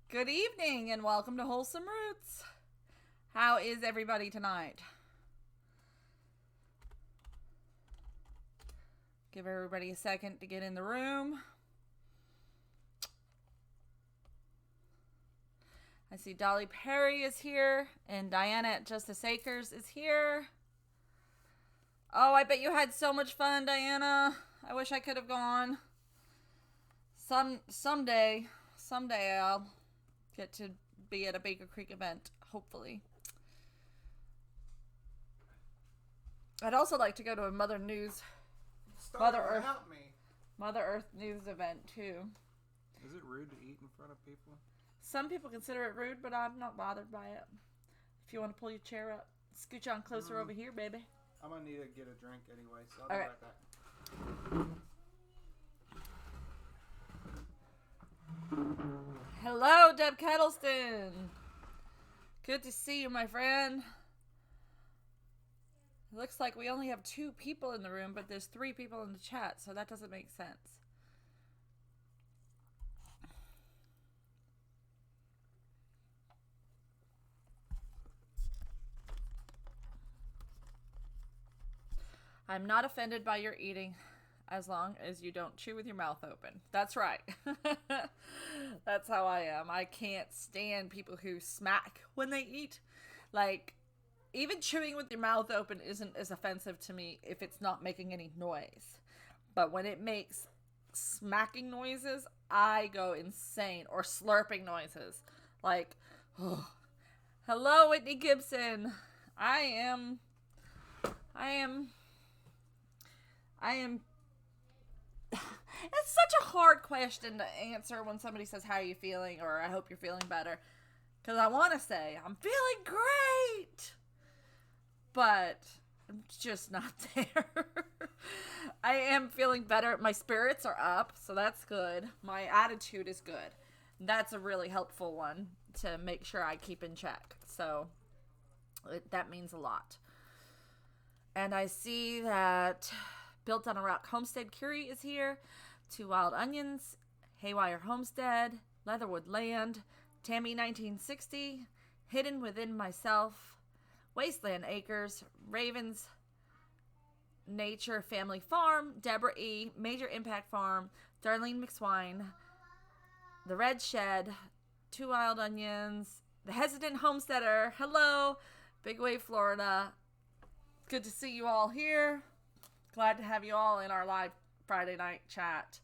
Good evening and welcome to Wholesome Roots. How is everybody tonight? Give everybody a second to get in the room. I see Dolly Perry is here and Diana at Justice Acres is here. Oh, I bet you had so much fun, Diana. I wish I could have gone. Someday I'll get to be at a Baker Creek event, hopefully. I'd also like to go to a Mother Earth News event too. Is it rude to eat in front of people? Some people consider it rude, but I'm not bothered by it. If you want to pull your chair up, scooch on closer over here, baby. I'm gonna need to get a drink anyway, so I'll be right back. Hello, Deb Kettleston. Good to see you, my friend. It looks like we only have 2 people in the room, but there's 3 people in the chat, so that doesn't make sense. I'm not offended by your eating as long as you don't chew with your mouth open. That's right. That's how I am. I can't stand people who smack when they eat. Like, even chewing with your mouth open isn't as offensive to me if it's not making any noise. But when it makes smacking noises, I go insane. Or slurping noises. Like, oh. Hello, Whitney Gibson. I am it's such a hard question to answer when somebody says, how are you feeling? Or I hope you're feeling better. Because I want to say, I'm feeling great. But I'm just not there. I am feeling better. My spirits are up, so that's good. My attitude is good. That's a really helpful one to make sure I keep in check. So that means a lot. And I see that Built on a Rock Homestead Curie is here. 2 Wild Onions, Haywire Homestead, Leatherwood Land, Tammy 1960, Hidden Within Myself, Wasteland Acres, Ravens Nature Family Farm, Deborah E, Major Impact Farm, Darlene McSwine, The Red Shed, 2 Wild Onions, The Hesitant Homesteader, hello, Big Wave Florida. Good to see you all here. Glad to have you all in our live Friday night chat.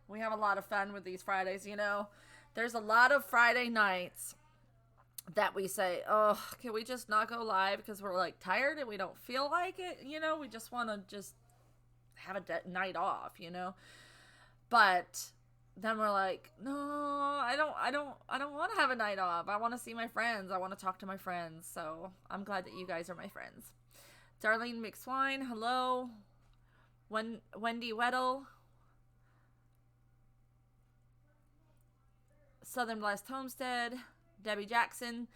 We have a lot of fun with these Fridays, you know. There's a lot of Friday nights that we say, oh, can we just not go live because we're like tired and we don't feel like it, you know? We just want to just have a night off, you know? But then we're like, no, I don't want to have a night off. I want to see my friends. I want to talk to my friends. So I'm glad that you guys are my friends. Darlene McSwine, hello. Wendy Weddle. Southern Blessed Homestead. Debbie Jackson.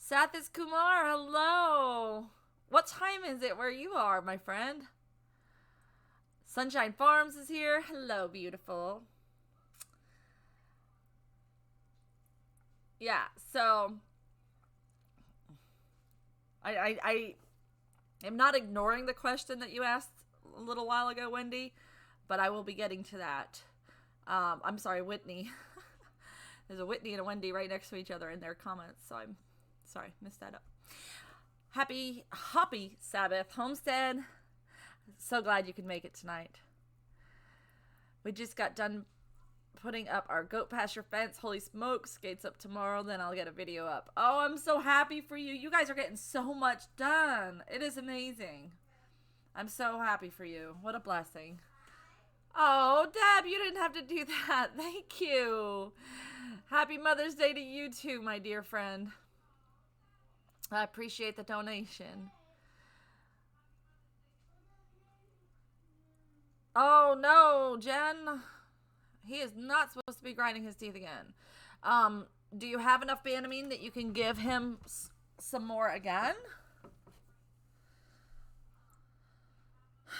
Sathis Kumar, hello. What time is it where you are, my friend? Sunshine Farms is here. Hello, beautiful. Yeah, so I am not ignoring the question that you asked a little while ago, Wendy, but I will be getting to that. I'm sorry, Whitney. There's a Whitney and a Wendy right next to each other in their comments, so I'm sorry, missed that up. Happy Sabbath, Homestead. So glad you could make it tonight. We just got done putting up our goat pasture fence. Holy smokes, gates up tomorrow, then I'll get a video up. Oh, I'm so happy for you. You guys are getting so much done. It is amazing. I'm so happy for you. What a blessing. Oh, Deb, you didn't have to do that. Thank you. Happy Mother's Day to you too, my dear friend. I appreciate the donation. Oh, no, Jen. He is not supposed to be grinding his teeth again. Do you have enough Banamine that you can give him some more again?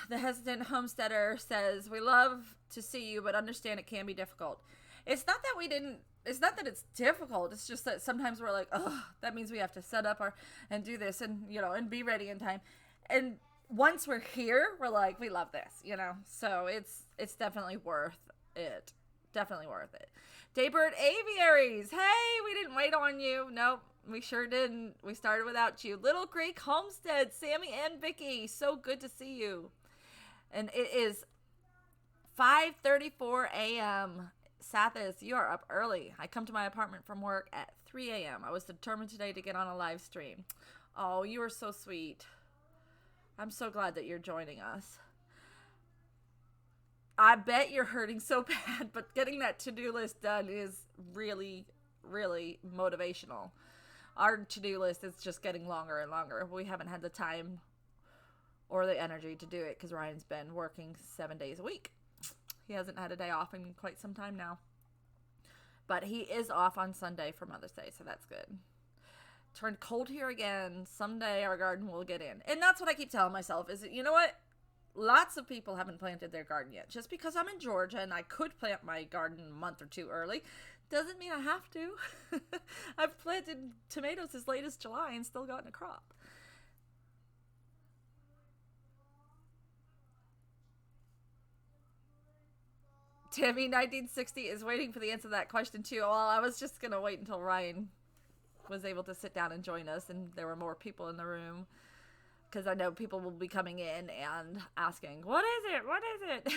The Hesitant Homesteader says, we love to see you, but understand it can be difficult. It's not that we didn't. It's not that it's difficult. It's just that sometimes we're like, oh, that means we have to set up and do this and and be ready in time. And once we're here, we're like, we love this, So it's definitely worth it. Definitely worth it. Daybird Aviaries. Hey, we didn't wait on you. Nope, we sure didn't. We started without you. Little Greek Homestead, Sammy and Vicky. So good to see you. And it is 5:34 a.m. Sathis, you are up early. I come to my apartment from work at 3 a.m. I was determined today to get on a live stream. Oh, you are so sweet. I'm so glad that you're joining us. I bet you're hurting so bad, but getting that to-do list done is really, really motivational. Our to-do list is just getting longer and longer. We haven't had the time or the energy to do it because Ryan's been working 7 days a week. He hasn't had a day off in quite some time now. But he is off on Sunday for Mother's Day, so that's good. Turned cold here again. Someday our garden will get in. And that's what I keep telling myself is, you know what? Lots of people haven't planted their garden yet. Just because I'm in Georgia and I could plant my garden a month or two early doesn't mean I have to. I've planted tomatoes as late as July and still gotten a crop. Tammy 1960 is waiting for the answer to that question too. Well, I was just going to wait until Ryan was able to sit down and join us and there were more people in the room. Because I know people will be coming in and asking, what is it? What is it?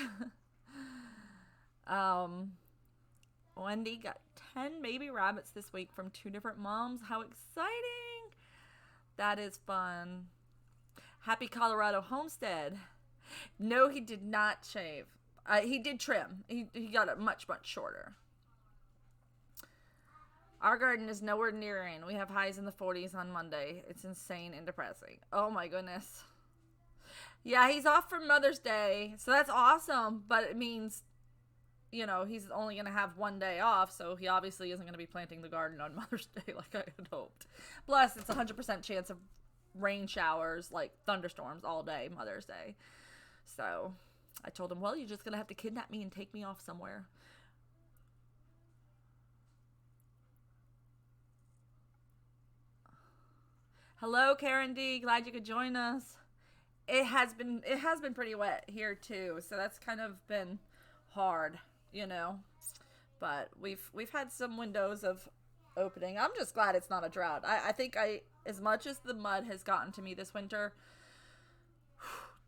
Wendy got 10 baby rabbits this week from 2 different moms. How exciting. That is fun. Happy Colorado Homestead. No, he did not shave. He did trim. He got it much, much shorter. Our garden is nowhere near rain. We have highs in the 40s on Monday. It's insane and depressing. Oh my goodness. Yeah, he's off for Mother's Day. So that's awesome. But it means, he's only going to have 1 day off. So he obviously isn't going to be planting the garden on Mother's Day like I had hoped. Plus, it's 100% chance of rain showers, like thunderstorms all day Mother's Day. So I told him, well, you're just going to have to kidnap me and take me off somewhere. Hello, Karen D. Glad you could join us. It has been pretty wet here too, so that's kind of been hard, But we've had some windows of opening. I'm just glad it's not a drought. I think as much as the mud has gotten to me this winter,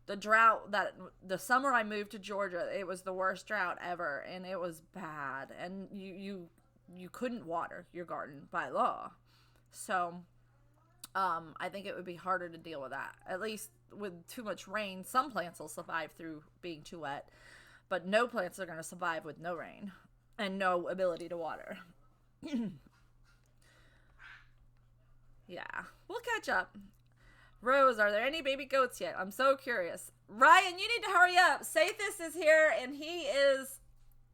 the drought the summer I moved to Georgia, it was the worst drought ever, and it was bad. And you couldn't water your garden by law, so. I think it would be harder to deal with that. At least with too much rain, some plants will survive through being too wet, but no plants are going to survive with no rain and no ability to water. Yeah, we'll catch up. Rose, are there any baby goats yet? I'm so curious. Ryan, you need to hurry up. Sathis is here, and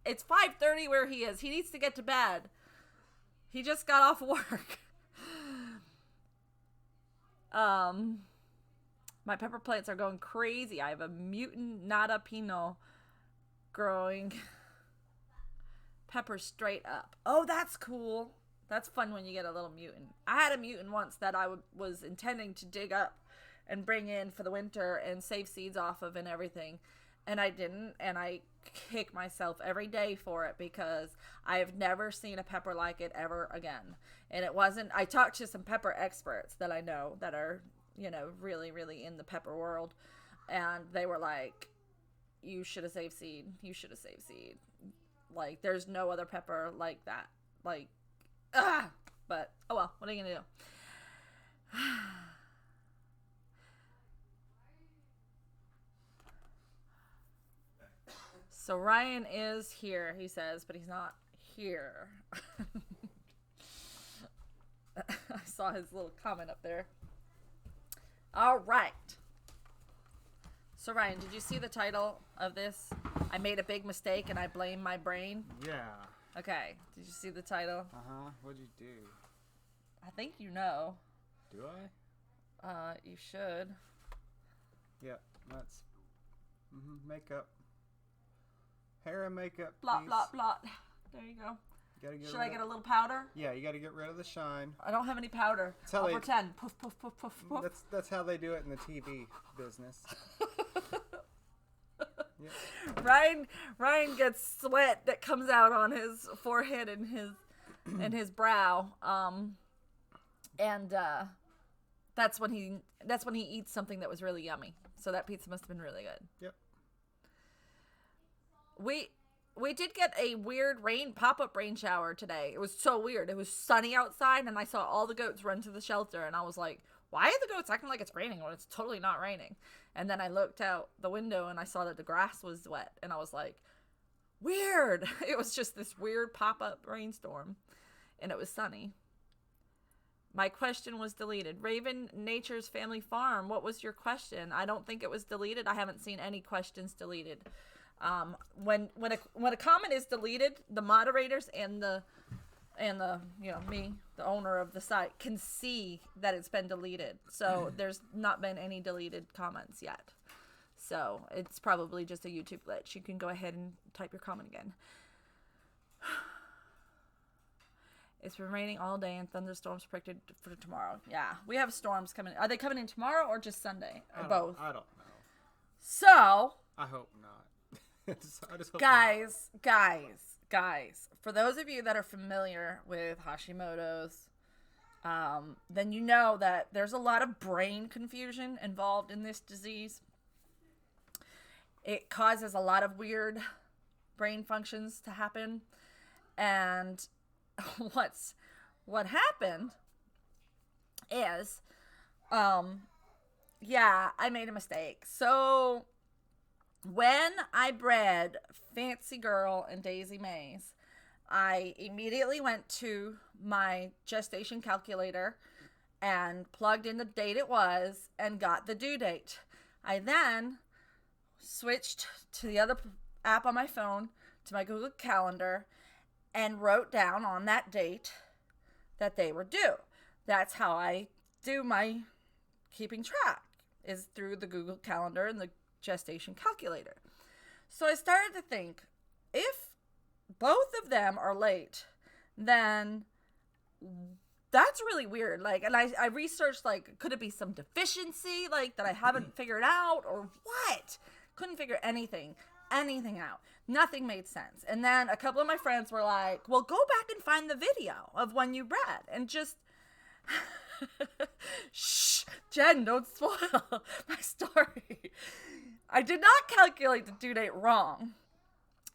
it's 5:30 where he is. He needs to get to bed. He just got off work. My pepper plants are going crazy. I have a mutant nata pinot growing peppers straight up. Oh, that's cool. That's fun when you get a little mutant. I had a mutant once that I was intending to dig up and bring in for the winter and save seeds off of and everything. And I didn't, and I kick myself every day for it because I have never seen a pepper like it ever again. And it wasn't, I talked to some pepper experts that I know that are, really, really in the pepper world. And they were like, you should have saved seed. You should have saved seed. Like, there's no other pepper like that. Like, but, oh well, what are you going to do? So Ryan is here, he says, but he's not here. I saw his little comment up there. All right. So Ryan, did you see the title of this? I made a big mistake and I blame my brain. Yeah. Okay. Did you see the title? What'd you do? I think you know. Do I? You should. Yep. That's makeup. Hair and makeup. Blot, please. blot, blot. There you go. You gotta get Should I get a little powder? Yeah, you gotta get rid of the shine. I don't have any powder. I'll pretend. Poof, poof, poof, poof, poof. That's how they do it in the TV business. Yep. Ryan gets sweat that comes out on his forehead and his brow. And that's when he eats something that was really yummy. So that pizza must have been really good. Yep. We did get a weird pop-up rain shower today. It was so weird. It was sunny outside, and I saw all the goats run to the shelter, and I was like, why are the goats acting like it's raining when it's totally not raining? And then I looked out the window, and I saw that the grass was wet, and I was like, weird. It was just this weird pop-up rainstorm, and it was sunny. My question was deleted. Raven Nature's Family Farm, what was your question? I don't think it was deleted. I haven't seen any questions deleted. When a comment is deleted, the moderators and the me, the owner of the site, can see that it's been deleted. So there's not been any deleted comments yet. So it's probably just a YouTube glitch. You can go ahead and type your comment again. It's been raining all day and thunderstorms predicted for tomorrow. Yeah, we have storms coming. Are they coming in tomorrow or just Sunday? Or both? I don't know. So. I hope not. I just hope guys, for those of you that are familiar with Hashimoto's, then you know that there's a lot of brain confusion involved in this disease. It causes a lot of weird brain functions to happen. And what happened is, I made a mistake. So when I bred Fancy Girl and Daisy Mays, I immediately went to my gestation calculator and plugged in the date it was and got the due date. I then switched to the other app on my phone, to my Google Calendar, and wrote down on that date that they were due. That's how I do my keeping track, is through the Google Calendar and the gestation calculator. So I started to think, if both of them are late, then that's really weird. Like, and I researched, like, could it be some deficiency, like, that I haven't figured out, or what? Couldn't figure anything out. Nothing made sense. And then a couple of my friends were like, well, go back and find the video of when you bred and just shh, Jen, don't spoil my story. I did not calculate the due date wrong.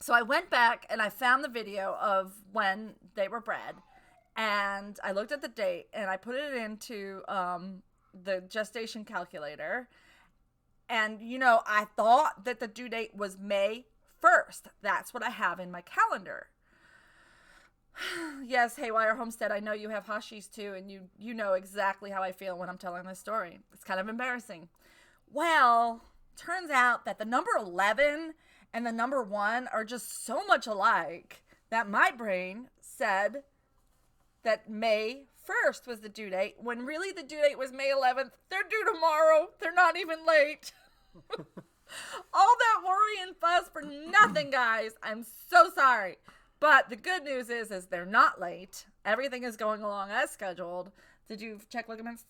So I went back and I found the video of when they were bred, and I looked at the date and I put it into the gestation calculator. And, I thought that the due date was May 1st. That's what I have in my calendar. Yes, Haywire Homestead, I know you have Hashis too, and you know exactly how I feel when I'm telling this story. It's kind of embarrassing. Well, turns out that the number 11 and the number 1 are just so much alike that my brain said that May 1st was the due date, when really the due date was May 11th. They're due tomorrow. They're not even late. All that worry and fuss for nothing, guys. I'm so sorry. But the good news is they're not late. Everything is going along as scheduled. Did you check ligaments?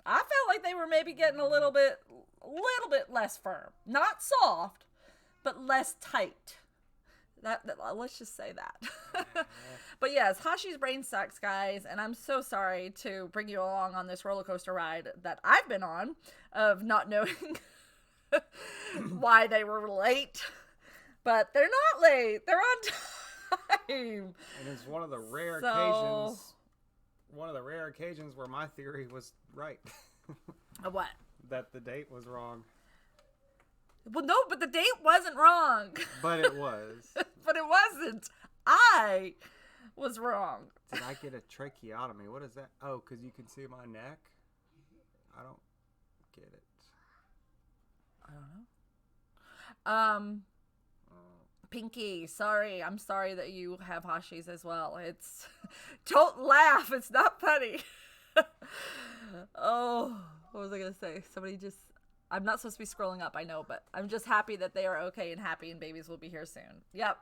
I felt like they were maybe getting a little bit less firm. Not soft, but less tight. That let's just say that. But yes, Hashi's brain sucks, guys, and I'm so sorry to bring you along on this roller coaster ride that I've been on of not knowing why they were late. But they're not late. They're on time. And it's one of the rare occasions where my theory was right. What? That the date was wrong. Well, no, but the date wasn't wrong. But it was. But it wasn't. I was wrong. Did I get a tracheotomy? What is that? Oh, because you can see my neck? I don't get it. I don't know. Pinky, sorry. I'm sorry that you have Hashis as well. Don't laugh. It's not funny. Oh, what was I going to say? Somebody just I'm not supposed to be scrolling up, I know, but I'm just happy that they are okay and happy and babies will be here soon. Yep.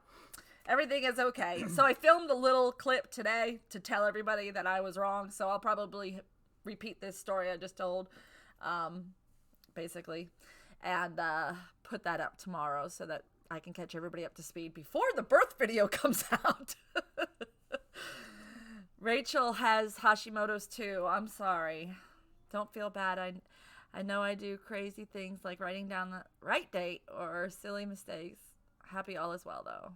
Everything is okay. So I filmed a little clip today to tell everybody that I was wrong. So I'll probably repeat this story I just told, basically, and put that up tomorrow so that I can catch everybody up to speed before the birth video comes out. Rachel has Hashimoto's too. I'm sorry. Don't feel bad. I know I do crazy things like writing down the right date or silly mistakes. Happy all is well, though.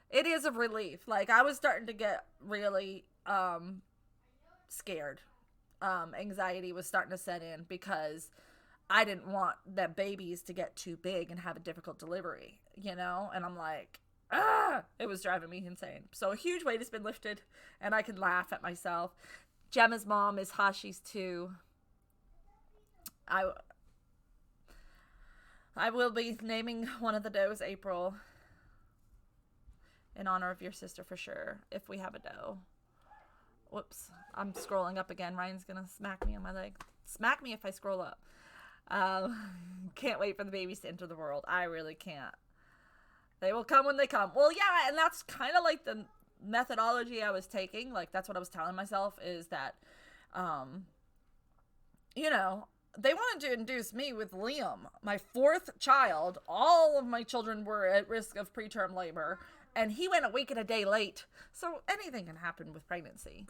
It is a relief. Like, I was starting to get really scared. Anxiety was starting to set in because I didn't want the babies to get too big and have a difficult delivery, you know? And I'm like, it was driving me insane. So a huge weight has been lifted, and I can laugh at myself. Gemma's mom is Hashi's too. I will be naming one of the does April in honor of your sister for sure, if we have a doe. Whoops. I'm scrolling up again. Ryan's going to smack me on my leg. Smack me if I scroll up. Can't wait for the babies to enter the world. I really can't. They will come when they come. Well, yeah, and that's kind of like the methodology I was taking. Like, that's what I was telling myself is that, you know, they wanted to induce me with Liam, my fourth child. All of my children were at risk of preterm labor, and he went a week and a day late. So anything can happen with pregnancy.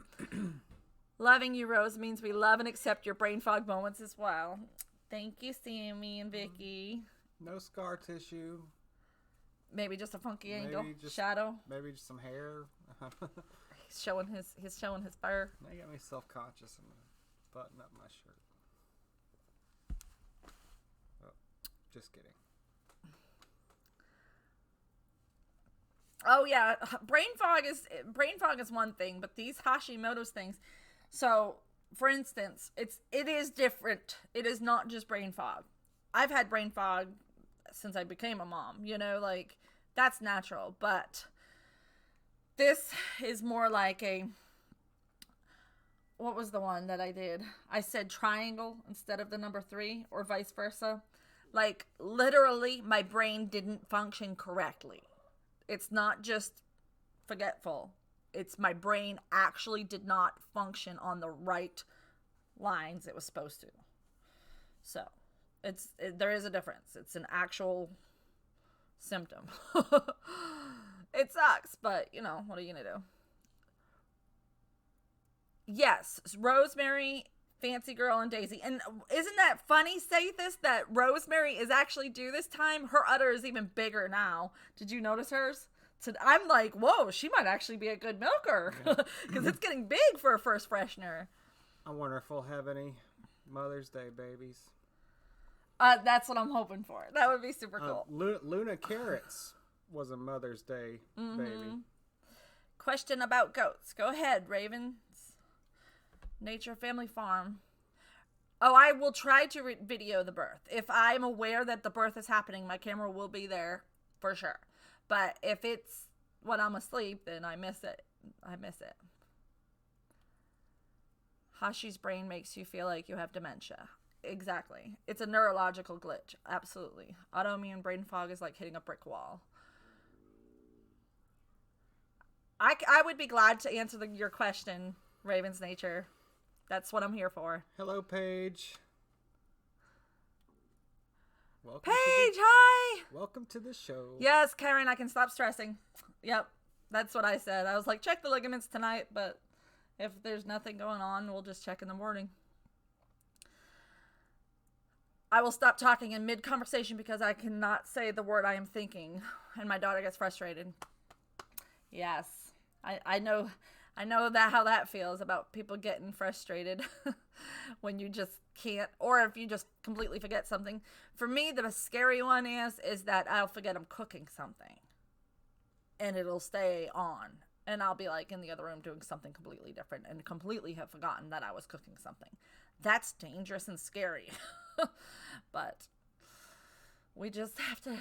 Loving you, Rose, means we love and accept your brain fog moments as well. Thank you, Sammy and Vicky. No scar tissue. Maybe just a funky angle. Shadow. Maybe just some hair. He's showing his fur. Now you got me self-conscious. I'm gonna button up my shirt. Oh, just kidding. Oh yeah, brain fog is one thing, but these Hashimoto's things. So, for instance, it is different. It is not just brain fog. I've had brain fog since I became a mom, you know, like that's natural, but this is more like what was the one that I did? I said triangle instead of the number 3 or vice versa. Like literally my brain didn't function correctly. It's not just forgetful. It's my brain actually did not function on the right lines it was supposed to. So there is a difference. It's an actual symptom. It sucks, but you know, what are you gonna do? Yes, Rosemary, Fancy Girl, and Daisy. And isn't that funny, Sathis, that Rosemary is actually due this time? Her udder is even bigger now. Did you notice hers? So I'm like, whoa, she might actually be a good milker because it's getting big for a first freshener. I wonder if we'll have any Mother's Day babies. That's what I'm hoping for. That would be super cool. Luna Carrots was a Mother's Day baby. Question about goats. Go ahead, Ravens. Nature Family Farm. Oh, I will try to video the birth. If I'm aware that the birth is happening, my camera will be there for sure. But if it's when I'm asleep, then I miss it. Hashi's brain makes you feel like you have dementia. Exactly. It's a neurological glitch. Absolutely. Autoimmune brain fog is like hitting a brick wall. I would be glad to answer your question, Raven's Nature. That's what I'm here for. Hello, Paige. Welcome hi! Welcome to the show. Yes, Karen, I can stop stressing. Yep, that's what I said. I was like, check the ligaments tonight, but if there's nothing going on, we'll just check in the morning. I will stop talking in mid-conversation because I cannot say the word I am thinking, and my daughter gets frustrated. Yes, I know that how that feels about people getting frustrated when you just can't, or if you just completely forget something. For me, the scary one is that I'll forget I'm cooking something and it'll stay on and I'll be like in the other room doing something completely different and completely have forgotten that I was cooking something. That's dangerous and scary. But we just have to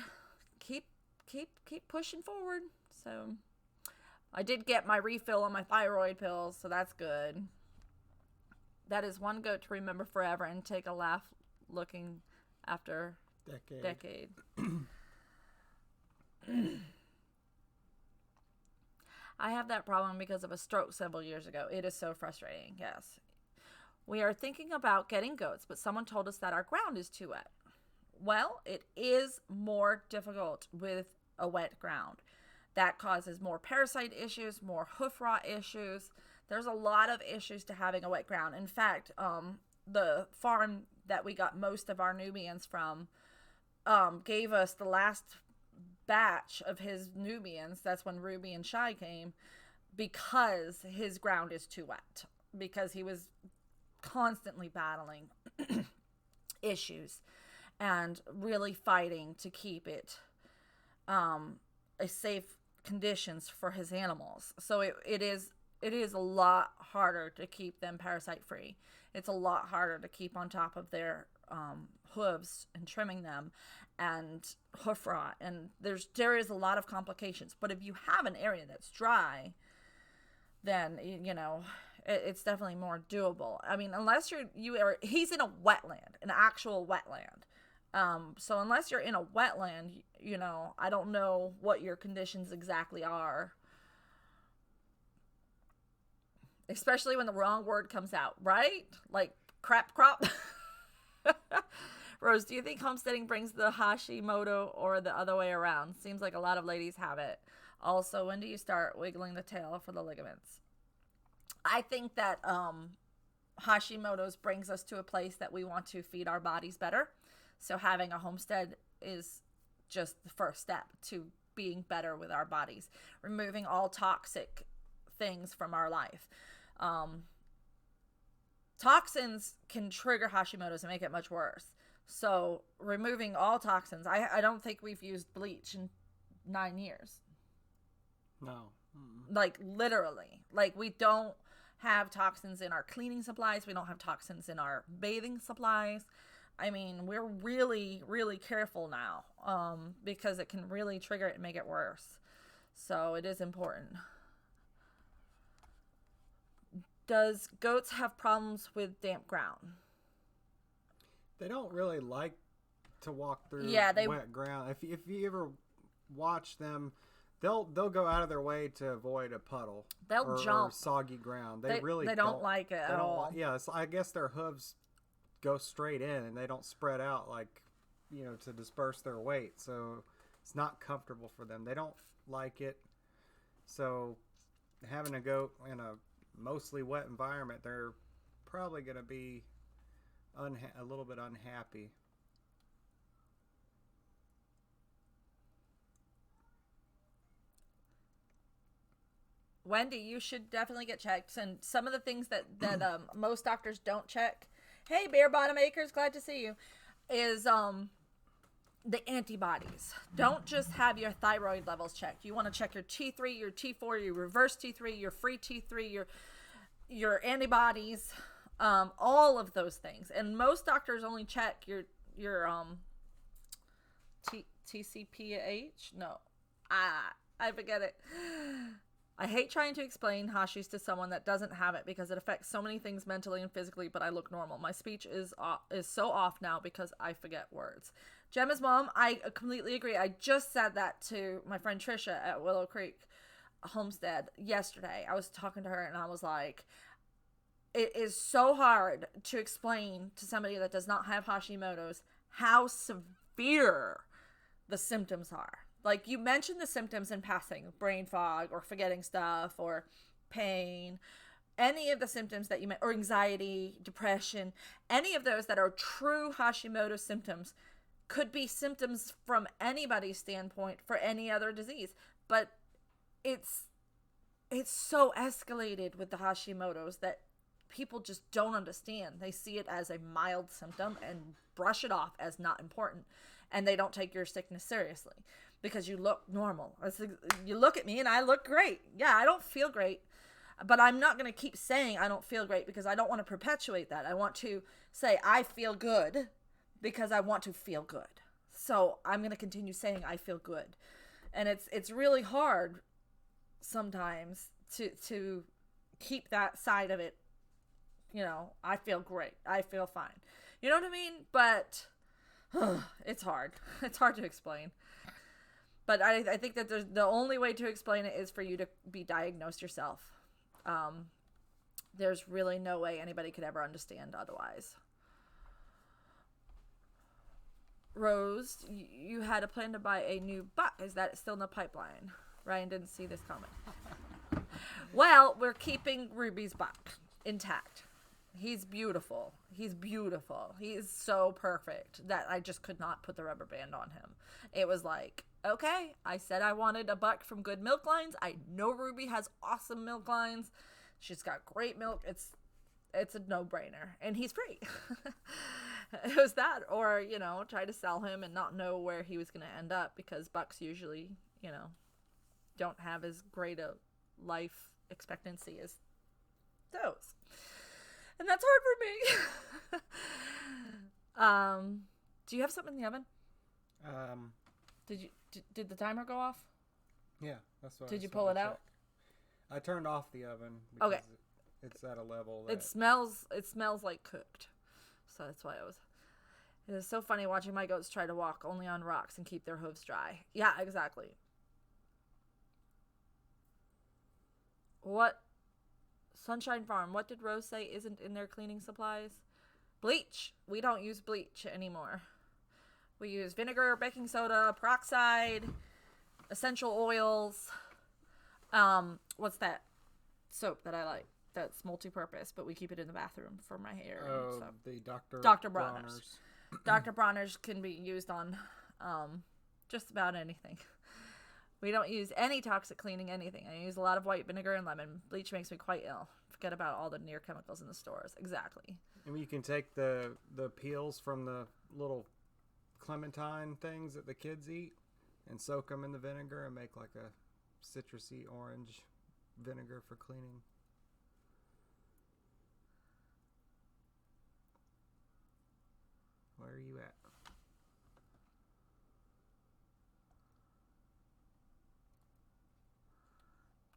keep pushing forward. So I did get my refill on my thyroid pills, so that's good. That is one goat to remember forever and take a laugh looking after decade. I have that problem because of a stroke several years ago. It is so frustrating. Yes. We are thinking about getting goats, but someone told us that our ground is too wet. Well, it is more difficult with a wet ground. That causes more parasite issues, more hoof rot issues. There's a lot of issues to having a wet ground. In fact, the farm that we got most of our Nubians from gave us the last batch of his Nubians. That's when Ruby and Shy came, because his ground is too wet, because he was constantly battling issues and really fighting to keep it a safe conditions for his animals. So it is a lot harder to keep them parasite free. It's a lot harder to keep on top of their hooves and trimming them and hoof rot, and there is a lot of complications. But if you have an area that's dry, then it's definitely more doable. I mean, unless he's in a wetland, an actual wetland. So unless you're in a wetland, I don't know what your conditions exactly are. Especially when the wrong word comes out, right? Like crap crop. Rose, do you think homesteading brings the Hashimoto or the other way around? Seems like a lot of ladies have it. Also, when do you start wiggling the tail for the ligaments? I think that Hashimoto's brings us to a place that we want to feed our bodies better. So having a homestead is just the first step to being better with our bodies, removing all toxic things from our life. Toxins can trigger Hashimoto's and make it much worse. So removing all toxins, I don't think we've used bleach in 9 years. No. Like literally, like we don't have toxins in our cleaning supplies. We don't have toxins in our bathing supplies. I mean, we're really, really careful now because it can really trigger it and make it worse. So it is important. Does goats have problems with damp ground? They don't really like to walk through wet ground. If you ever watch them, they'll go out of their way to avoid a puddle. They'll jump or soggy ground. They don't like it at all. I guess their hooves go straight in and they don't spread out like to disperse their weight. So it's not comfortable for them. They don't like it. So having a goat in a mostly wet environment, they're probably going to be a little bit unhappy. Wendy, you should definitely get checked. And some of the things that most doctors don't check, hey, bare bottom acres, glad to see you, is the antibodies. Don't just have your thyroid levels checked. You want to check your T3, your T4, your reverse T3, your free T3, your antibodies, all of those things. And most doctors only check your TCPH. No, I forget it. I hate trying to explain Hashi's to someone that doesn't have it because it affects so many things mentally and physically, but I look normal. My speech is so off now because I forget words. Gemma's mom, I completely agree. I just said that to my friend Trisha at Willow Creek Homestead yesterday. I was talking to her and I was like, it is so hard to explain to somebody that does not have Hashimoto's how severe the symptoms are. Like, you mentioned the symptoms in passing, brain fog or forgetting stuff or pain, any of the symptoms that you meant, or anxiety, depression, any of those that are true Hashimoto symptoms could be symptoms from anybody's standpoint for any other disease. But it's so escalated with the Hashimoto's that people just don't understand. They see it as a mild symptom and brush it off as not important. And they don't take your sickness seriously because you look normal. You look at me and I look great. Yeah, I don't feel great, but I'm not going to keep saying I don't feel great because I don't want to perpetuate that. I want to say I feel good because I want to feel good. So I'm going to continue saying I feel good. And it's really hard sometimes to keep that side of it. You know, I feel great. I feel fine. You know what I mean? But It's hard. It's hard to explain. But I think that the only way to explain it is for you to be diagnosed yourself. There's really no way anybody could ever understand otherwise. Rose, you had a plan to buy a new buck. Is that still in the pipeline? Ryan didn't see this comment. Well, we're keeping Ruby's buck intact. He's beautiful. He's beautiful. He's so perfect that I just could not put the rubber band on him. It was like, okay, I said I wanted a buck from good milk lines. I know Ruby has awesome milk lines. She's got great milk. It's a no-brainer. And he's free. It was that, or, try to sell him and not know where he was going to end up, because bucks usually, don't have as great a life expectancy as those. And that's hard for me. Do you have something in the oven? Did the timer go off? Yeah, that's what. Did you pull it out? I turned off the oven because okay. It's at a level that it smells like cooked. So that's why it is so funny watching my goats try to walk only on rocks and keep their hooves dry. Yeah, exactly. What? Sunshine Farm, what did Rose say isn't in their cleaning supplies? Bleach. We don't use bleach anymore. We use vinegar, baking soda, peroxide, essential oils. What's that soap that I like? That's multi-purpose, but we keep it in the bathroom for my hair. Oh, and stuff. the Dr. Bronner's. Dr. Bronner's can be used on just about anything. We don't use any toxic cleaning anything. I use a lot of white vinegar and lemon. Bleach makes me quite ill. Forget about all the near chemicals in the stores. Exactly. And you can take the peels from the little clementine things that the kids eat and soak them in the vinegar and make like a citrusy orange vinegar for cleaning. Where are you at?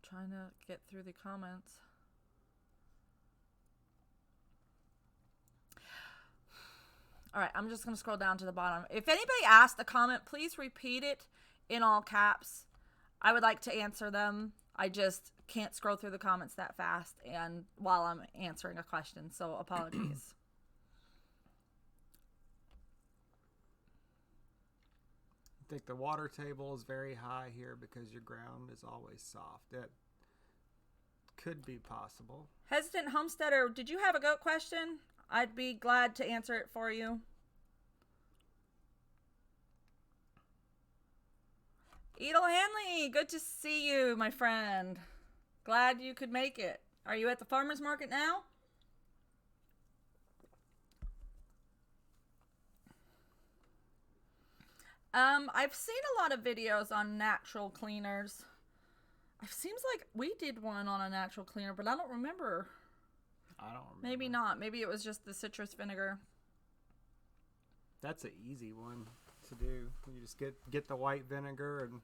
Trying to get through the comments. All right, I'm just going to scroll down to the bottom. If anybody asked a comment, please repeat it in all caps. I would like to answer them. I just can't scroll through the comments that fast and while I'm answering a question, so apologies. I think the water table is very high here because your ground is always soft. That could be possible. Hesitant Homesteader, did you have a goat question? I'd be glad to answer it for you. Edel Hanley, good to see you, my friend. Glad you could make it. Are you at the farmer's market now? I've seen a lot of videos on natural cleaners. It seems like we did one on a natural cleaner, but I don't remember. I don't remember. Maybe not. Maybe it was just the citrus vinegar. That's an easy one to do. You just get the white vinegar and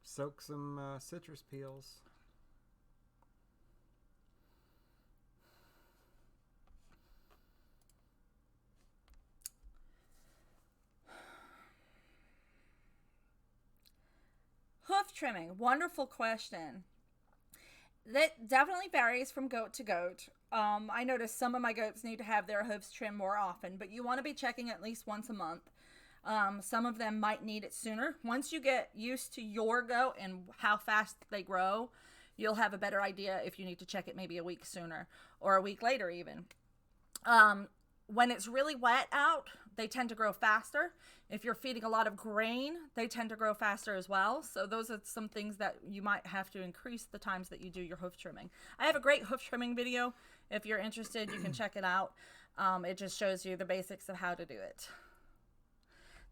soak some citrus peels. Hoof trimming. Wonderful question. That definitely varies from goat to goat. I notice some of my goats need to have their hooves trimmed more often, but you want to be checking at least once a month. Some of them might need it sooner. Once you get used to your goat and how fast they grow, you'll have a better idea if you need to check it maybe a week sooner or a week later even. When it's really wet out, they tend to grow faster. If you're feeding a lot of grain, they tend to grow faster as well. So those are some things that you might have to increase the times that you do your hoof trimming. I have a great hoof trimming video. If you're interested, you can check it out. It just shows you the basics of how to do it.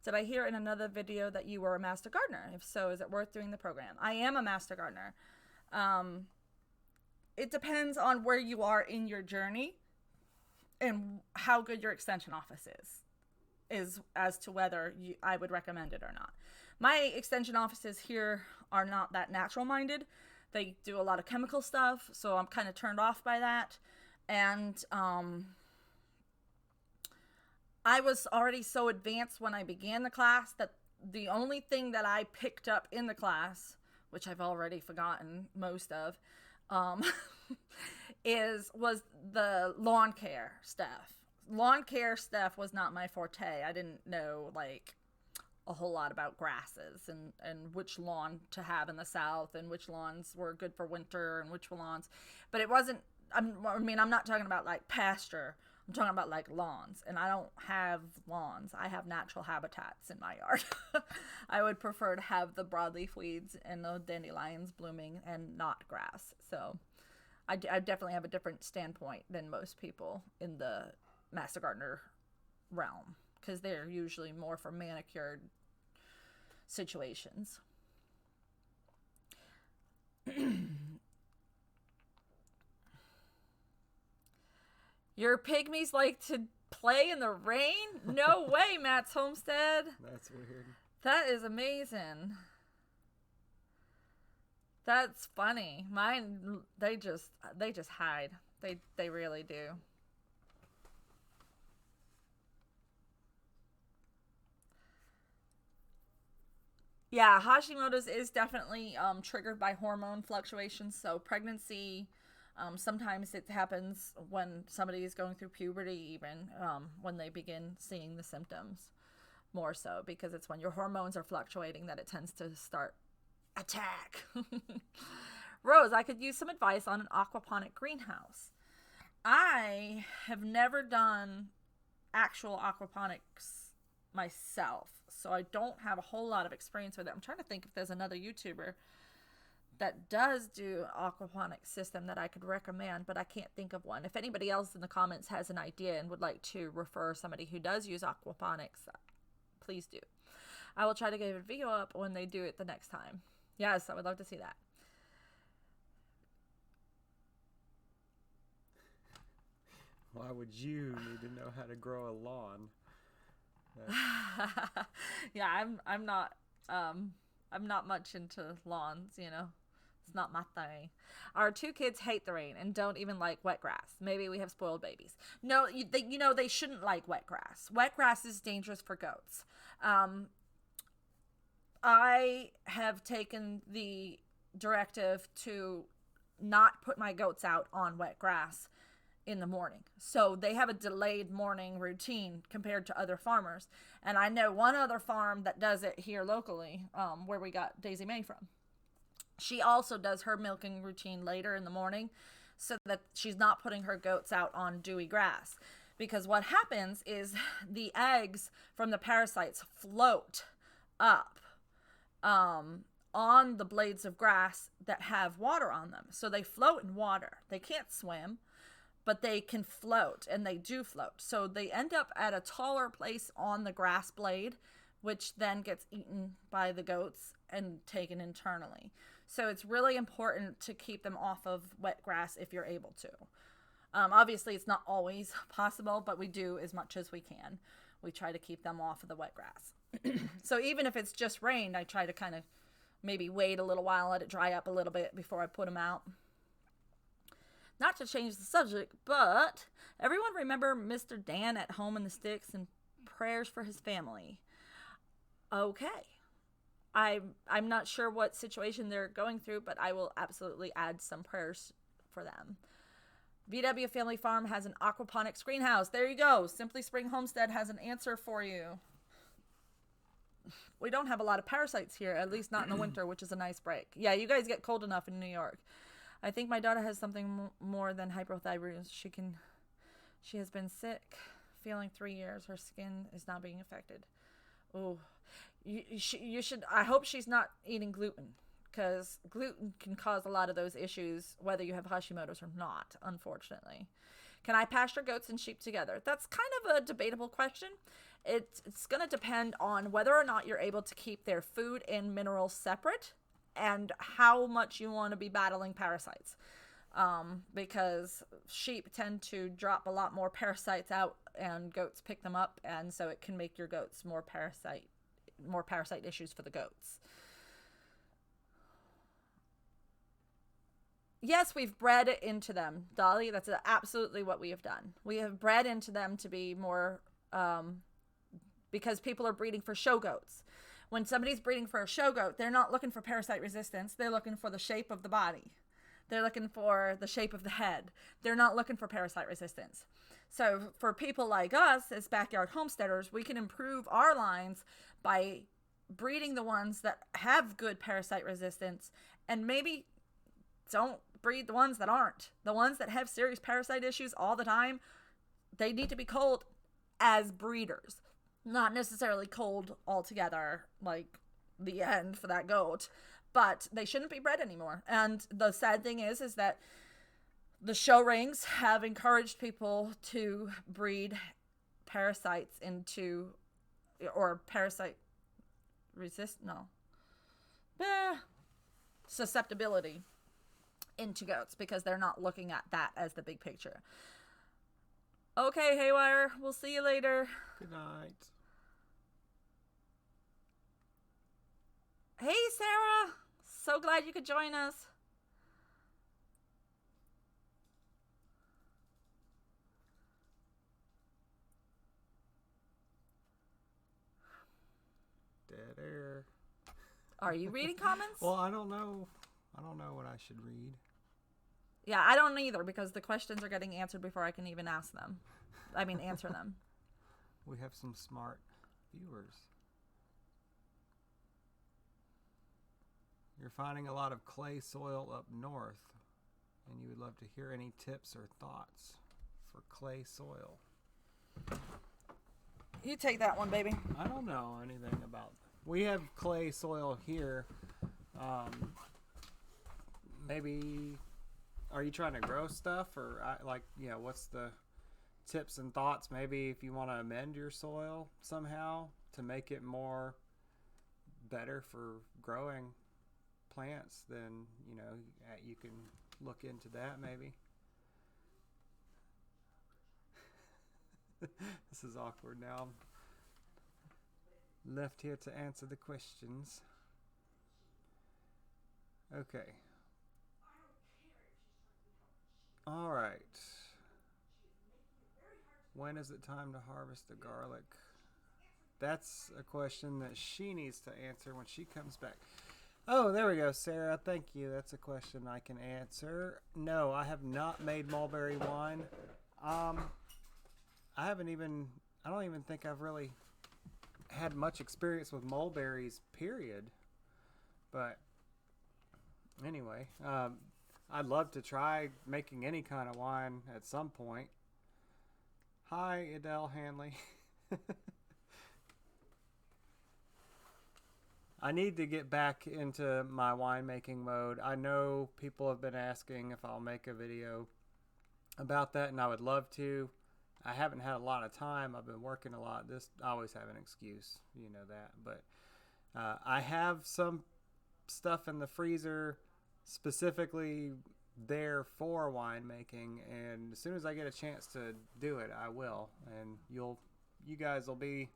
Did I hear in another video that you were a master gardener? If so, is it worth doing the program? I am a master gardener. It depends on where you are in your journey and how good your extension office is as to whether I would recommend it or not. My extension offices here are not that natural minded. They do a lot of chemical stuff, so I'm kind of turned off by that. And I was already so advanced when I began the class that the only thing that I picked up in the class, which I've already forgotten most of, um, was the lawn care stuff. Lawn care stuff was not my forte. I didn't know like a whole lot about grasses and which lawn to have in the South and which lawns were good for winter and which lawns. But it wasn't, I'm not talking about like pasture. I'm talking about like lawns. And I don't have lawns. I have natural habitats in my yard. I would prefer to have the broadleaf weeds and the dandelions blooming and not grass. So I definitely have a different standpoint than most people in the Master Gardener realm, because they're usually more for manicured situations. Your pygmies like to play in the rain? No way, Matt's Homestead. That's weird. That is amazing. That's funny. Mine, they just hide. They really do. Yeah, Hashimoto's is definitely triggered by hormone fluctuations. So pregnancy, sometimes it happens when somebody is going through puberty, even when they begin seeing the symptoms more so, because it's when your hormones are fluctuating that it tends to start attack. Rose, I could use some advice on an aquaponic greenhouse. I have never done actual aquaponics myself, so I don't have a whole lot of experience with it. I'm trying to think if there's another YouTuber that does do aquaponic system that I could recommend, but I can't think of one. If anybody else in the comments has an idea and would like to refer somebody who does use aquaponics, please do. I will try to get a video up when they do it the next time. Yes, I would love to see that. Why would you need to know how to grow a lawn? Yeah, I'm not much into lawns, you know. It's not my thing. Our two kids hate the rain and don't even like wet grass. Maybe we have spoiled babies. No, they shouldn't like wet grass. Wet grass is dangerous for goats. I have taken the directive to not put my goats out on wet grass in the morning. So they have a delayed morning routine compared to other farmers. And I know one other farm that does it here locally, where we got Daisy May from. She also does her milking routine later in the morning so that she's not putting her goats out on dewy grass. Because what happens is the eggs from the parasites float up on the blades of grass that have water on them. So they float in water. They can't swim, but they can float, and they do float. So they end up at a taller place on the grass blade, which then gets eaten by the goats and taken internally. So it's really important to keep them off of wet grass if you're able to. Obviously, it's not always possible, but we do as much as we can. We try to keep them off of the wet grass. So even if it's just rained, I try to kind of maybe wait a little while, let it dry up a little bit before I put them out. Not to change the subject, but everyone remember Mr. Dan at home in the sticks and prayers for his family. Okay. I'm not sure what situation they're going through, but I will absolutely add some prayers for them. VW Family Farm has an aquaponics greenhouse. There you go. Simply Spring Homestead has an answer for you. We don't have a lot of parasites here, at least not in the winter, which is a nice break. Yeah, you guys get cold enough in New York. I think my daughter has something more than hypothyroidism. She has been sick, feeling 3 years. Her skin is not being affected. Oh, you should. I hope she's not eating gluten, because gluten can cause a lot of those issues, whether you have Hashimoto's or not, unfortunately. Can I pasture goats and sheep together? That's kind of a debatable question. It's going to depend on whether or not you're able to keep their food and minerals separate, and how much you want to be battling parasites. Because sheep tend to drop a lot more parasites out and goats pick them up, and so it can make your goats more parasite issues for the goats. Yes, we've bred into them, Dolly. That's absolutely what we have done. We have bred into them to be more because people are breeding for show goats. When somebody's breeding for a show goat, they're not looking for parasite resistance. They're looking for the shape of the body. They're looking for the shape of the head. They're not looking for parasite resistance. So for people like us as backyard homesteaders, we can improve our lines by breeding the ones that have good parasite resistance, and maybe don't breed the ones that aren't. The ones that have serious parasite issues all the time, they need to be culled as breeders. Not necessarily culled altogether, like the end for that goat, but they shouldn't be bred anymore. And the sad thing is that the show rings have encouraged people to breed parasites into, or parasite susceptibility into goats, because they're not looking at that as the big picture. Okay, Haywire, we'll see you later. Good night. Hey, Sarah. So glad you could join us. Dead air. Are you reading comments? Well, I don't know. I don't know what I should read. Yeah, I don't either, because the questions are getting answered before I can even answer them. We have some smart viewers. You're finding a lot of clay soil up north, and you would love to hear any tips or thoughts for clay soil. You take that one, baby. I don't know anything about. We have clay soil here. Maybe, are you trying to grow stuff, or what's the tips and thoughts? Maybe if you want to amend your soil somehow to make it more better for growing plants, then you can look into that maybe. This is awkward now. I'm left here to answer the questions. Okay. All right. When is it time to harvest the garlic? That's a question that she needs to answer when she comes back. Oh, there we go, Sarah. Thank you. That's a question I can answer. No, I have not made mulberry wine. I don't even think I've really had much experience with mulberries, period. But anyway, I'd love to try making any kind of wine at some point. Hi, Adele Hanley. I need to get back into my winemaking mode. I know people have been asking if I'll make a video about that, and I would love to. I haven't had a lot of time. I've been working a lot. I always have an excuse, you know that. But I have some stuff in the freezer specifically there for winemaking, and as soon as I get a chance to do it, I will. And you guys will be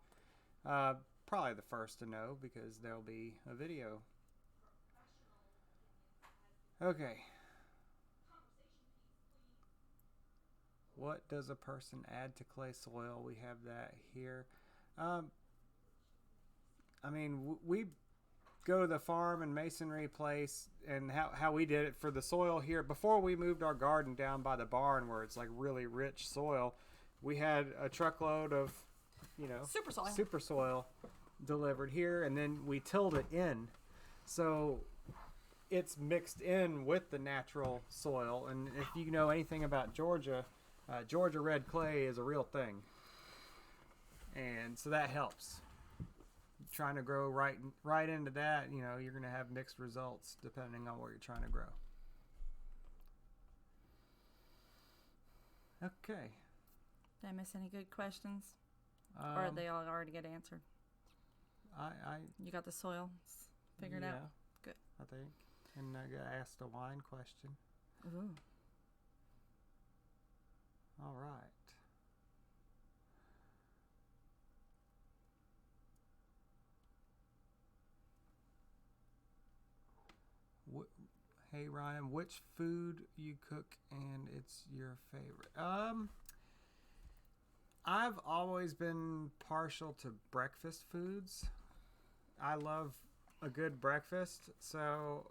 probably the first to know, because there'll be a video. Okay. What does a person add to clay soil? We have that here. We go to the farm and masonry place, and how we did it for the soil here. Before we moved our garden down by the barn where it's like really rich soil, we had a truckload of, super soil delivered here, and then we tilled it in. So it's mixed in with the natural soil. And if you know anything about Georgia, Georgia red clay is a real thing. And so that helps. Trying to grow right into that, you're going to have mixed results depending on what you're trying to grow. Okay. Did I miss any good questions? Or did they all already get answered? You got the soil figured out? Good. I think. And I got asked a wine question. Ooh. All right. Hey Ryan, which food you cook and it's your favorite? I've always been partial to breakfast foods. I love a good breakfast, so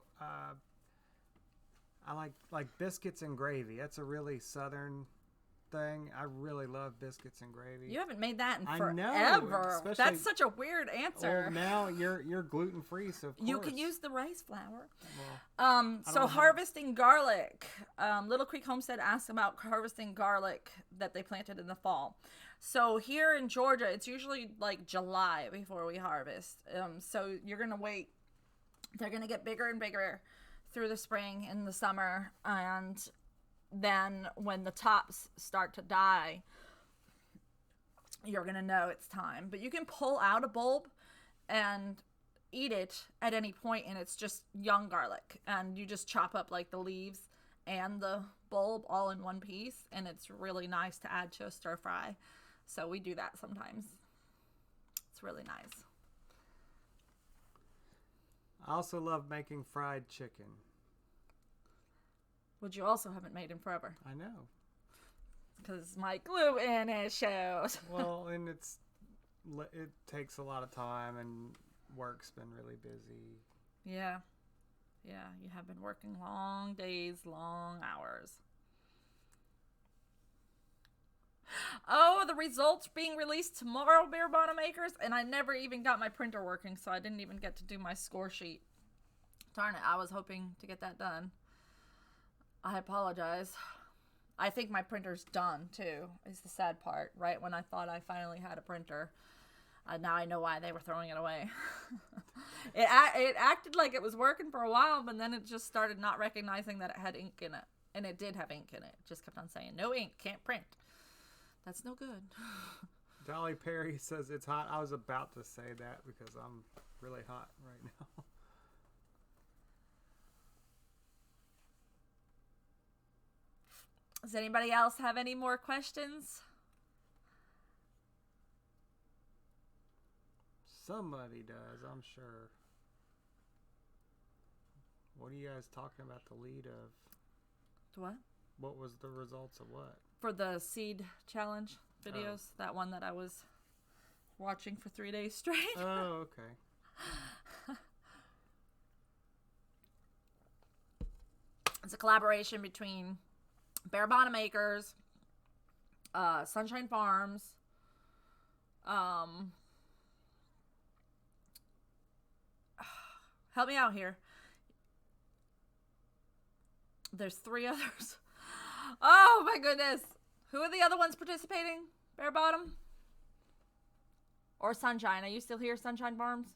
I like biscuits and gravy. That's a really southern thing. I really love biscuits and gravy. You haven't made that in I forever. know, That's such a weird answer. Well, now you're gluten free, so of course. You can use the rice flour. Well, So harvesting garlic. Little Creek Homestead asked about harvesting garlic that they planted in the fall. So here in Georgia, it's usually like July before we harvest. So you're gonna wait. They're gonna get bigger and bigger through the spring and the summer, and then when the tops start to die, you're gonna know it's time. But you can pull out a bulb and eat it at any point, and it's just young garlic, and you just chop up like the leaves and the bulb all in one piece, and it's really nice to add to a stir fry. So we do that sometimes. It's really nice. I also love making fried chicken. Which you also haven't made in forever. I know. Because my gluten issues. Well, and it takes a lot of time, and work's been really busy. Yeah. Yeah, you have been working long days, long hours. Oh, the results being released tomorrow, Bare Bottom Acres, and I never even got my printer working, so I didn't even get to do my score sheet. Darn it, I was hoping to get that done. I apologize. I think my printer's done, too, is the sad part. Right when I thought I finally had a printer. Now I know why they were throwing it away. It acted like it was working for a while, but then it just started not recognizing that it had ink in it. And it did have ink in it. It just kept on saying, no ink, can't print. That's no good. Dolly Perry says it's hot. I was about to say that because I'm really hot right now. Does anybody else have any more questions? Somebody does, I'm sure. What are you guys talking about the lead of? What? What was the results of what? For the seed challenge videos. That one that I was watching for 3 days straight. Oh, okay. It's a collaboration between Bare Bottom Acres, Sunshine Farms, help me out here. There's 3 others. Oh my goodness. Who are the other ones participating? Bare Bottom? Or Sunshine? Are you still here, Sunshine Farms?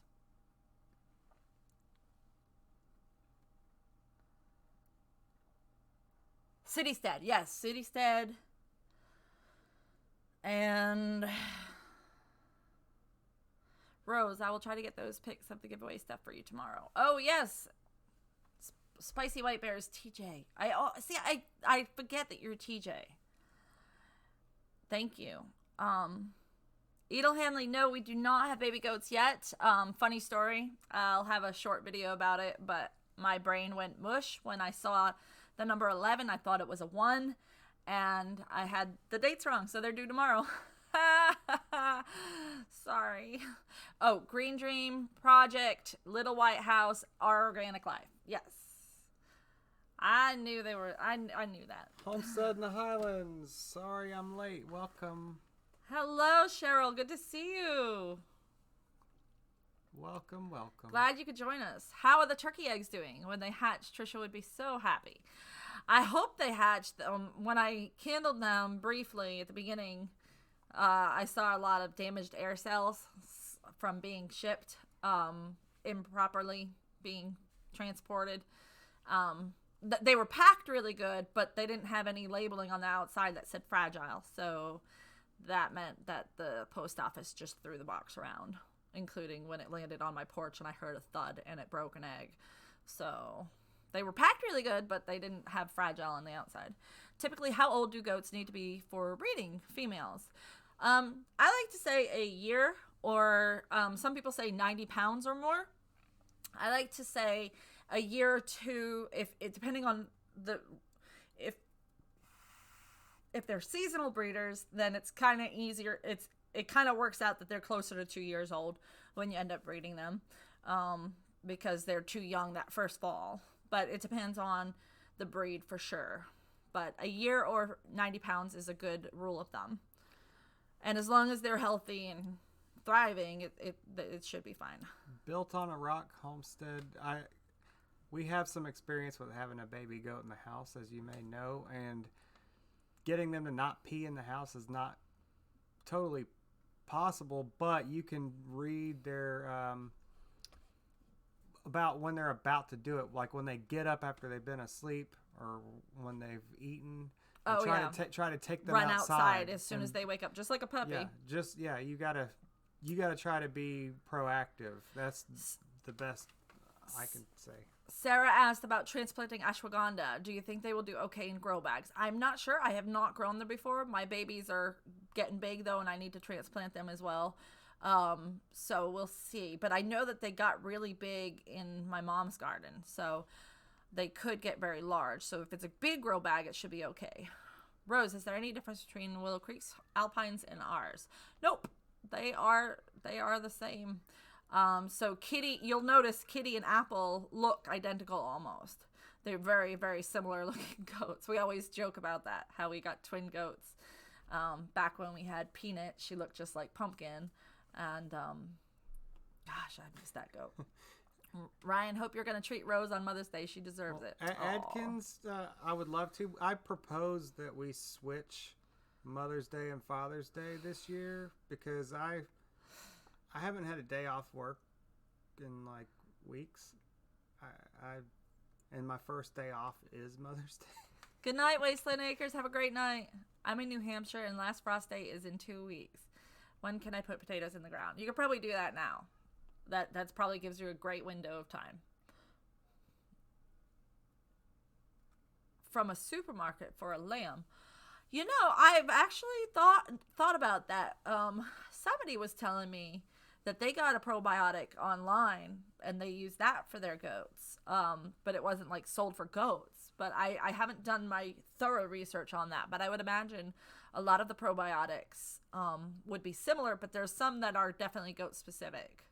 Citystead. Yes, Citystead. And Rose, I will try to get those pics of the giveaway stuff for you tomorrow. Oh, yes. Spicy White Bears, TJ. I forget that you're TJ. Thank you. Edel Hanley, no, we do not have baby goats yet. Funny story. I'll have a short video about it, but my brain went mush when I saw the number 11. I thought it was a 1, and I had the dates wrong, so they're due tomorrow. Sorry. Oh, Green Dream Project, Little White House, Our Organic Life. Yes. I knew they were, I knew that. Homestead in the Highlands. Sorry I'm late. Welcome. Hello, Cheryl. Good to see you. Welcome, welcome. Glad you could join us. How are the turkey eggs doing? When they hatch, Trisha would be so happy. I hope they hatched. When I candled them briefly at the beginning, I saw a lot of damaged air cells from being shipped, improperly being transported. They were packed really good, but they didn't have any labeling on the outside that said fragile. So that meant that the post office just threw the box around, including when it landed on my porch and I heard a thud and it broke an egg. So they were packed really good, but they didn't have fragile on the outside. Typically, how old do goats need to be for breeding females? I like to say a year, or some people say 90 pounds or more. I like to say a year or two, if it depending on if they're seasonal breeders, then it's kind of easier. It kind of works out that they're closer to 2 years old when you end up breeding them, because they're too young that first fall. But it depends on the breed for sure. But a year or 90 pounds is a good rule of thumb. And as long as they're healthy and thriving, it should be fine. Built on a rock homestead. We have some experience with having a baby goat in the house, as you may know, and getting them to not pee in the house is not totally possible, but you can read their about when they're about to do it, like when they get up after they've been asleep or when they've eaten. Try to take them run outside as soon as they wake up, just like a puppy. You gotta try to be proactive. That's the best I can say. Sarah asked about transplanting ashwagandha. Do you think they will do okay in grow bags? I'm not sure. I have not grown them before. My babies are getting big though, and I need to transplant them as well. So we'll see. But I know that they got really big in my mom's garden, so they could get very large. So if it's a big grow bag, it should be okay. Rose, is there any difference between Willow Creek's alpines and ours? Nope. They are the same. So Kitty, you'll notice Kitty and Apple look identical almost. They're very, very similar looking goats. We always joke about that, how we got twin goats. Back when we had Peanut, she looked just like Pumpkin. And, gosh, I miss that goat. Ryan, hope you're going to treat Rose on Mother's Day. She deserves it. Adkins, I would love to. I propose that we switch Mother's Day and Father's Day this year because I haven't had a day off work in like weeks. And my first day off is Mother's Day. Good night, Wasteland Acres. Have a great night. I'm in New Hampshire, and last frost day is in 2 weeks. When can I put potatoes in the ground? You could probably do that now. That's probably gives you a great window of time. From a supermarket for a lamb. You know, I've actually thought about that. Somebody was telling me that they got a probiotic online and they used that for their goats. But it wasn't like sold for goats. But I haven't done my thorough research on that. But I would imagine a lot of the probiotics would be similar, but there's some that are definitely goat specific.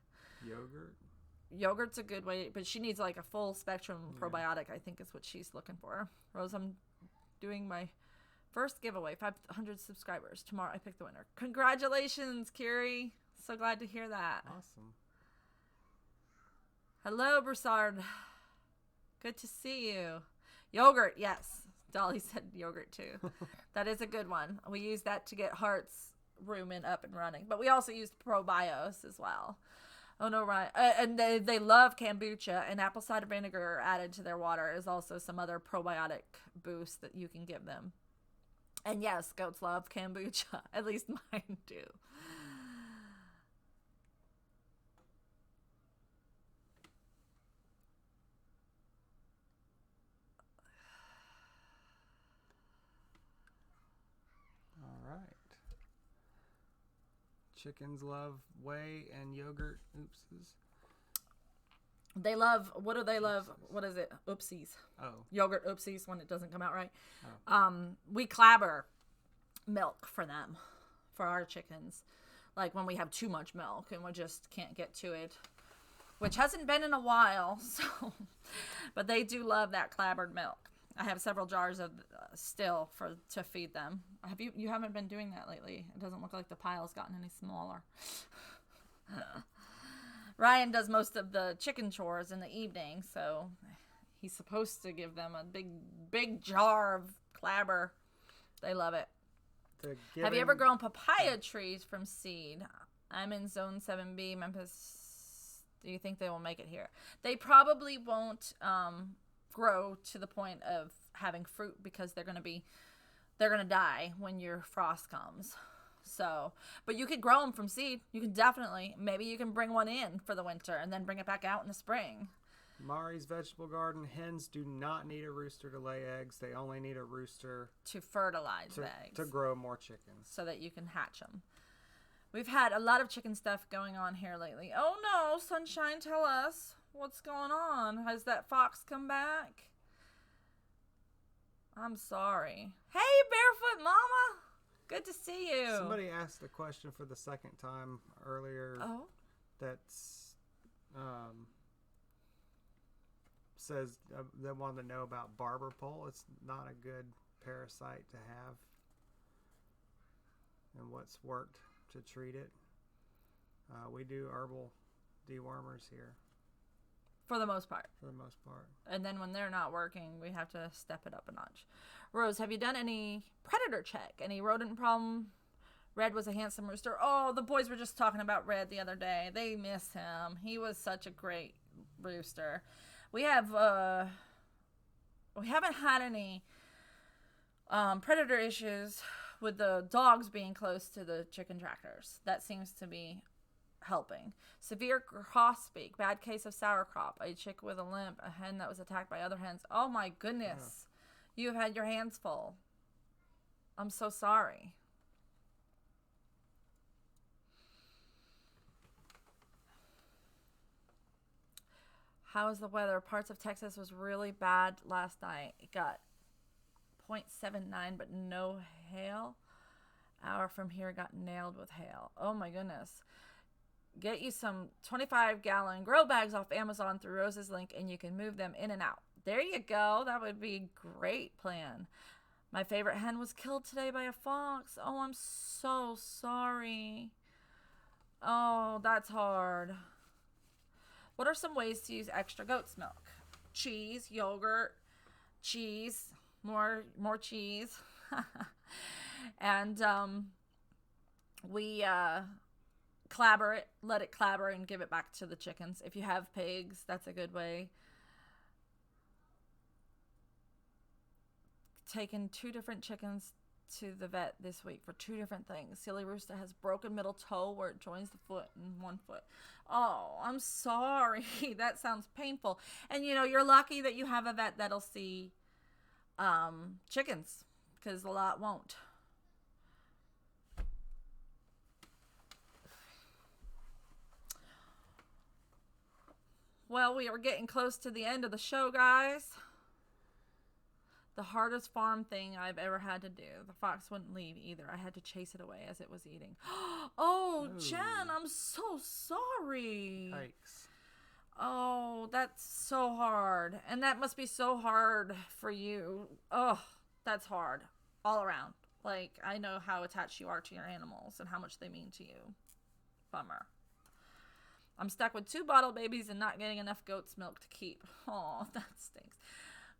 Yogurt's a good way, but she needs like a full spectrum probiotic, I think is what she's looking for. Rose, I'm doing my first giveaway, 500 subscribers. Tomorrow I pick the winner. Congratulations, Kiri. So glad to hear that. Awesome. Hello, Broussard. Good to see you. Yogurt, yes. Dolly said yogurt too. That is a good one. We use that to get Heart's rumen up and running. But we also used Probios as well. Oh no, right. And they love kombucha, and apple cider vinegar added to their water is also some other probiotic boost that you can give them. And yes, goats love kombucha. At least mine do. Chickens love whey and yogurt. Oopsies. They love, what do they love? What is it? Oopsies. Oh. Yogurt oopsies when it doesn't come out right. Oh. We clabber milk for them, for our chickens. Like when we have too much milk and we just can't get to it, which hasn't been in a while. So, but they do love that clabbered milk. I have several jars of still to feed them. You haven't been doing that lately? It doesn't look like the pile's gotten any smaller. Ryan does most of the chicken chores in the evening, so he's supposed to give them a big jar of clabber. They love it. Have you ever grown papaya trees from seed? I'm in Zone 7B, Memphis. Do you think they will make it here? They probably won't grow to the point of having fruit because they're gonna die when your frost comes. So, but you could grow them from seed. You can definitely, maybe you can bring one in for the winter and then bring it back out in the spring. Mari's vegetable garden, hens do not need a rooster to lay eggs. They only need a rooster to fertilize the eggs. To grow more chickens. So that you can hatch them. We've had a lot of chicken stuff going on here lately. Oh no, Sunshine, tell us what's going on. Has that fox come back? I'm sorry. Hey, Barefoot Mama. Good to see you. Somebody asked a question for the second time earlier. Oh. That's says they wanted to know about barber pole. It's not a good parasite to have, and what's worked to treat it. We do herbal dewormers here. For the most part. For the most part. And then when they're not working, we have to step it up a notch. Rose, have you done any predator check? Any rodent problem? Red was a handsome rooster. Oh, the boys were just talking about Red the other day. They miss him. He was such a great rooster. We haven't had any predator issues with the dogs being close to the chicken tractors. That seems to be helping. Severe grosbeak, bad case of sauerkraut, a chick with a limp, a hen that was attacked by other hens. Oh my goodness. Yeah. You've had your hands full. I'm so sorry. How is the weather? Parts of Texas was really bad last night. It got 0.79, but no hail. Hour from here got nailed with hail. Oh my goodness. Get you some 25-gallon grow bags off Amazon through Rose's link, and you can move them in and out. There you go. That would be a great plan. My favorite hen was killed today by a fox. Oh, I'm so sorry. Oh, that's hard. What are some ways to use extra goat's milk? Cheese, yogurt, cheese, more cheese. And we clabber it, let it clabber, and give it back to the chickens. If you have pigs, that's a good way. Taken 2 different chickens to the vet this week for 2 different things. Silly Rooster has broken middle toe where it joins the foot and one foot. Oh, I'm sorry. That sounds painful. And you're lucky that you have a vet that'll see chickens, because a lot won't. Well, we are getting close to the end of the show, guys. The hardest farm thing I've ever had to do. The fox wouldn't leave either. I had to chase it away as it was eating. Oh, ooh. Jen, I'm so sorry. Yikes. Oh, that's so hard. And that must be so hard for you. Oh, that's hard. All around. Like, I know how attached you are to your animals and how much they mean to you. Bummer. I'm stuck with 2 bottle babies and not getting enough goat's milk to keep. Oh, that stinks.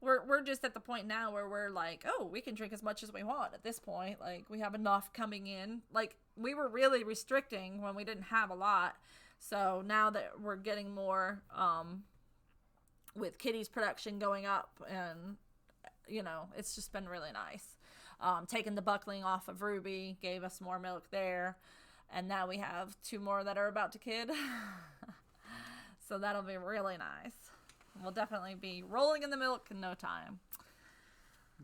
We're just at the point now where we're like, oh, we can drink as much as we want at this point. Like, we have enough coming in. Like, we were really restricting when we didn't have a lot. So now that we're getting more, with Kitty's production going up, and, it's just been really nice. Taking the buckling off of Ruby gave us more milk there. And now we have 2 more that are about to kid. So that'll be really nice. We'll definitely be rolling in the milk in no time.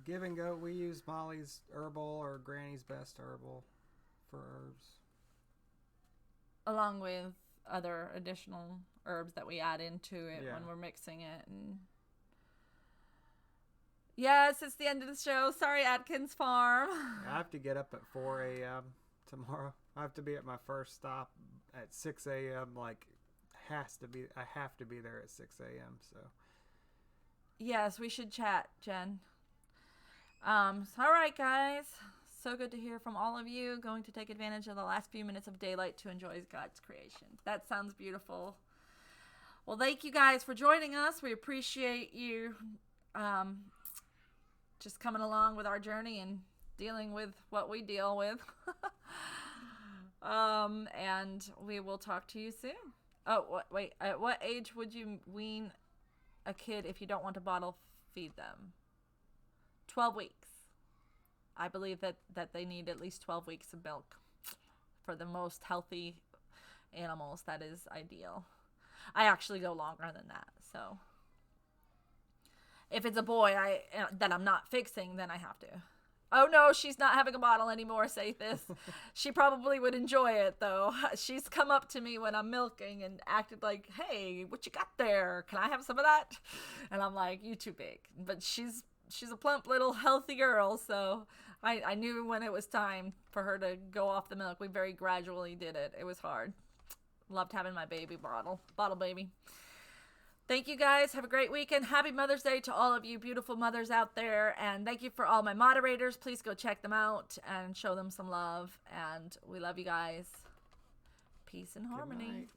Give and go. We use Molly's herbal or Granny's Best herbal for herbs. Along with other additional herbs that we add into it when we're mixing it. And yes, it's the end of the show. Sorry, Atkins Farm. I have to get up at 4 a.m. tomorrow. I have to be at my first stop at 6 a.m. I have to be there at 6 a.m. So yes, we should chat, Jen. All right, guys. So good to hear from all of you. Going to take advantage of the last few minutes of daylight to enjoy God's creation. That sounds beautiful. Well, thank you guys for joining us. We appreciate you just coming along with our journey and dealing with what we deal with. And we will talk to you soon. Oh, wait. At what age would you wean a kid if you don't want to bottle feed them? 12 weeks. I believe that they need at least 12 weeks of milk for the most healthy animals. That is ideal. I actually go longer than that. So if it's a boy that I'm not fixing, then I have to. Oh no, she's not having a bottle anymore, Sathis. She probably would enjoy it though. She's come up to me when I'm milking and acted like, hey, what you got there? Can I have some of that? And I'm like, you too big. But she's she's a plump little healthy girl, so I knew when it was time for her to go off the milk. We very gradually did it. It was hard. Loved having my baby bottle baby. Thank you guys. Have a great weekend. Happy Mother's Day to all of you beautiful mothers out there. And thank you for all my moderators. Please go check them out and show them some love. And we love you guys. Peace and harmony. Good night.